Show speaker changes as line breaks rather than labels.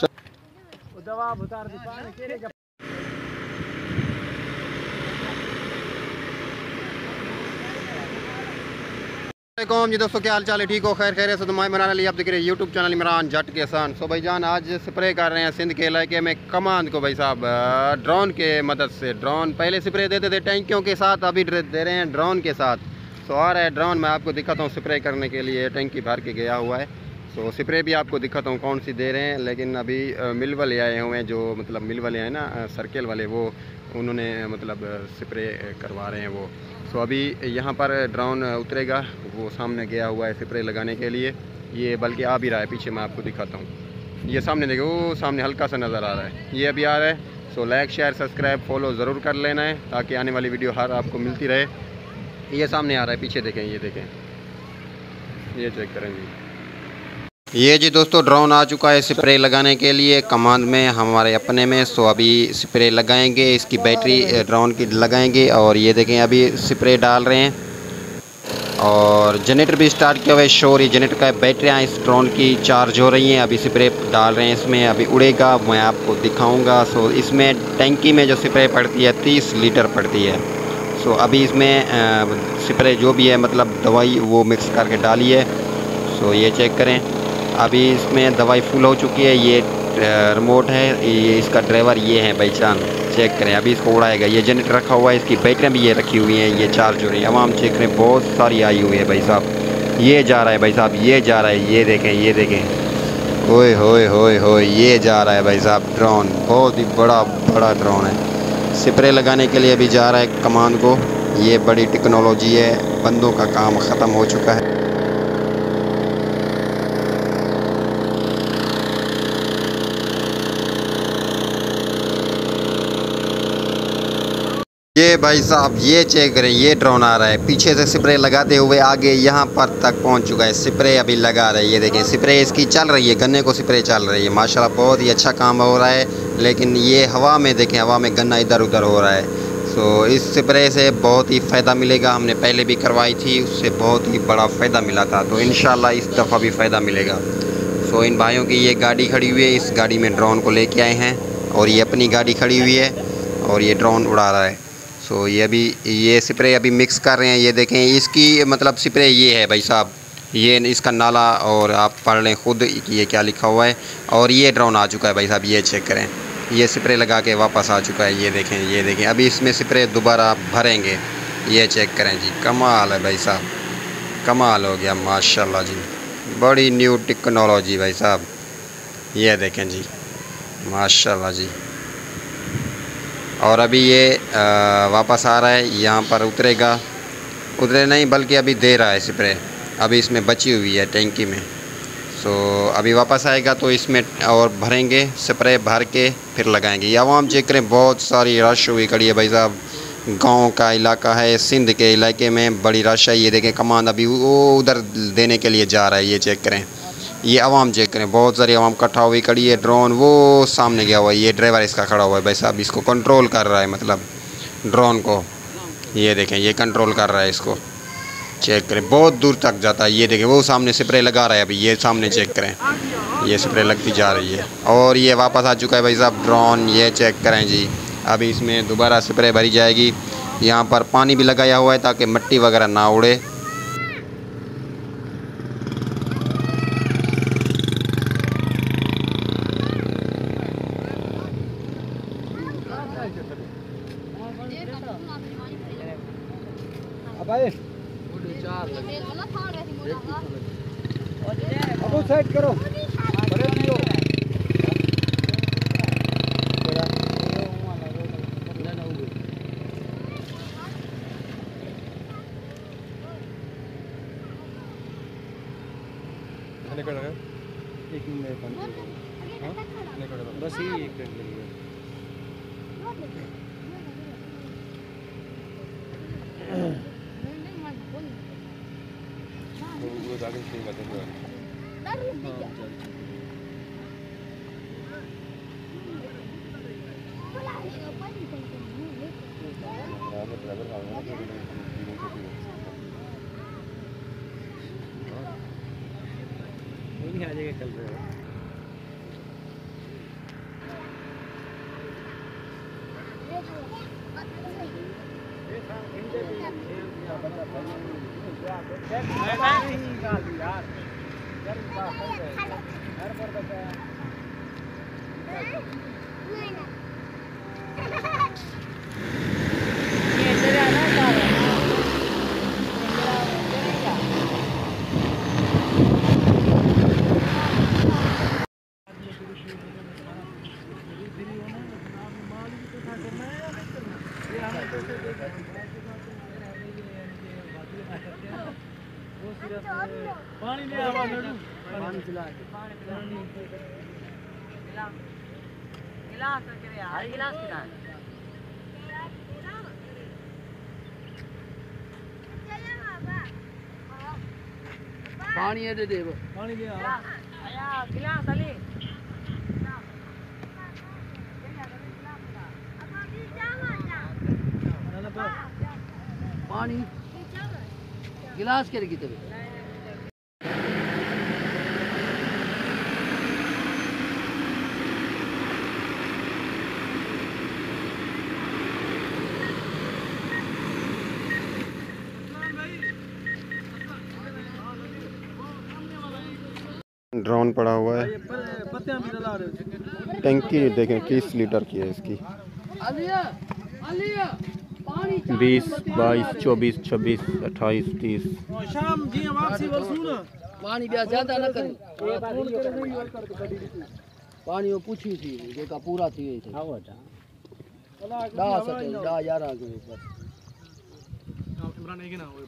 दवा उतार दी
जी दोस्तों, क्या हाल चाल है? ठीक हो? खैर खैर से तुम्हारे बनाने लिए आप देख रहे हैं यूट्यूब चैनल इमरान जट किसान। सो भाईजान आज स्प्रे कर रहे हैं सिंध के इलाके में कमांद को भाई साहब ड्रोन के मदद से। ड्रोन पहले स्प्रे देते थे टैंकियों के साथ, अभी दे रहे हैं ड्रोन के साथ। सो आ रहा है ड्रोन, मैं आपको दिखाता हूँ स्प्रे करने के लिए। टैंकी भर के गया हुआ है। सो स्प्रे भी आपको दिखाता हूँ कौन सी दे रहे हैं। लेकिन अभी मिल वाले आए हुए हैं, जो मतलब मिल वाले हैं ना, सर्किल वाले, वो उन्होंने मतलब स्प्रे करवा रहे हैं वो। सो अभी यहाँ पर ड्रोन उतरेगा, वो सामने गया हुआ है स्प्रे लगाने के लिए। ये बल्कि आ भी रहा है, पीछे मैं आपको दिखाता हूँ। ये सामने देखो, वो सामने हल्का सा नज़र आ रहा है, ये अभी आ रहा है। So like share subscribe follow ज़रूर कर लेना है, ताकि आने वाली वीडियो हर आपको मिलती रहे। ये सामने आ रहा है, पीछे देखें, ये देखें, ये चेक करेंगे। ये जी दोस्तों ड्रोन आ चुका है स्प्रे लगाने के लिए कमांड में, हमारे अपने में। सो अभी स्प्रे लगाएंगे, इसकी बैटरी ड्रोन की लगाएंगे। और ये देखें अभी स्प्रे डाल रहे हैं, और जनरेटर भी स्टार्ट किया हुआ है। शोर ये जनरेटर का बैटरियाँ इस ड्रोन की चार्ज हो रही हैं। अभी स्प्रे डाल रहे हैं इसमें, अभी उड़ेगा, मैं आपको दिखाऊंगा। सो इसमें टैंकी में जो स्प्रे पड़ती है 30 लीटर पड़ती है। सो अभी इसमें स्प्रे जो भी है मतलब दवाई वो मिक्स करके डाली है। सो ये चेक करें, अभी इसमें दवाई फुल हो चुकी है। ये रिमोट है, ये इसका ड्राइवर ये है भाईजान, चेक करें। अभी इसको उड़ाएगा। ये जनरेटर रखा हुआ है, इसकी बैटरियाँ भी ये रखी हुई हैं, ये चार्ज हो रही है। आवाम चेक करें, बहुत सारी आई हुई है भाई साहब। ये जा रहा है भाई साहब, ये जा रहा है, ये देखें, ये देखें, ओए होए होए होए, ये जा रहा है भाई साहब ड्रोन। बहुत ही बड़ा बड़ा ड्रोन है। स्प्रे लगाने के लिए अभी जा रहा है कमान को। ये बड़ी टेक्नोलॉजी है, बंदों का काम ख़त्म हो चुका है। ये भाई साहब ये चेक करें, ये ड्रोन आ रहा है पीछे से स्प्रे लगाते हुए आगे यहाँ पर तक पहुँच चुका है। स्प्रे अभी लगा रहा है, ये देखें स्प्रे इसकी चल रही है, गन्ने को स्प्रे चल रही है। माशाल्लाह बहुत ही अच्छा काम हो रहा है। लेकिन ये हवा में देखें, हवा में गन्ना इधर उधर हो रहा है। सो इस स्प्रे से बहुत ही फ़ायदा मिलेगा। हमने पहले भी करवाई थी, उससे बहुत ही बड़ा फ़ायदा मिला था, तो इंशाल्लाह इस दफ़ा भी फ़ायदा मिलेगा। सो इन भाइयों की ये गाड़ी खड़ी हुई है, इस गाड़ी में ड्रोन को लेके आए हैं, और ये अपनी गाड़ी खड़ी हुई है और ये ड्रोन उड़ा रहा है। सो ये अभी ये स्प्रे अभी मिक्स कर रहे हैं। ये देखें इसकी मतलब स्प्रे ये है भाई साहब, ये इसका नाला, और आप पढ़ लें खुद कि ये क्या लिखा हुआ है। और ये ड्रोन आ चुका है भाई साहब, ये चेक करें, ये स्प्रे लगा के वापस आ चुका है। ये देखें, ये देखें, अभी इसमें स्प्रे दोबारा भरेंगे। ये चेक करें जी, कमाल है भाई साहब, कमाल हो गया माशाल्लाह जी, बड़ी न्यू टेक्नोलॉजी भाई साहब। ये देखें जी माशाल्लाह जी। और अभी ये वापस आ रहा है, यहाँ पर उतरेगा, उतरे नहीं बल्कि अभी दे रहा है स्प्रे, अभी इसमें बची हुई है टैंकी में। सो अभी वापस आएगा तो इसमें और भरेंगे, स्प्रे भर के फिर लगाएंगे। ये आवाम चेक करें, बहुत सारी रश हुई खड़ी है भाई साहब। गांव का इलाका है, सिंध के इलाके में बड़ी रश है। ये देखें कमान अभी वो उधर देने के लिए जा रहा है। ये चेक करें, ये आवाम चेक करें, बहुत सारी आवाम इकट्ठा हुई खड़ी है। ड्रोन वो सामने गया हुआ है, ये ड्राइवर इसका खड़ा हुआ है भाई साहब, इसको कंट्रोल कर रहा है मतलब ड्रोन को। ये देखें, ये कंट्रोल कर रहा है इसको, चेक करें, बहुत दूर तक जाता है। ये देखें वो सामने स्प्रे लगा रहा है अभी, ये सामने चेक करें, ये स्प्रे लगती जा रही है। और ये वापस आ चुका है भाई साहब ड्रोन, ये चेक करें जी। अभी इसमें दोबारा स्प्रे भरी जाएगी। यहाँ पर पानी भी लगाया हुआ है ताकि मिट्टी वगैरह ना उड़े।
अब साइड करो, बस ही एक आ जाएगा कल। पानी ले आवा लड्डू पानी पिला के गिलास करके यार गिलास पिला पानी दे दे पानी ले आ आया गिलास अली पानी गिलास के रखी तबे
ड्रोन पड़ा हुआ है। टंकी देखें 30 लीटर की है इसकी। 20, 22, 24, 26, 28, 30।
शाम जी वापसी वसूल पानी भी ज्यादा न करी पानी वो पूछी थी जेका पूरा थी हां बेटा 10 11 के ऊपर इमरान है कि ना वो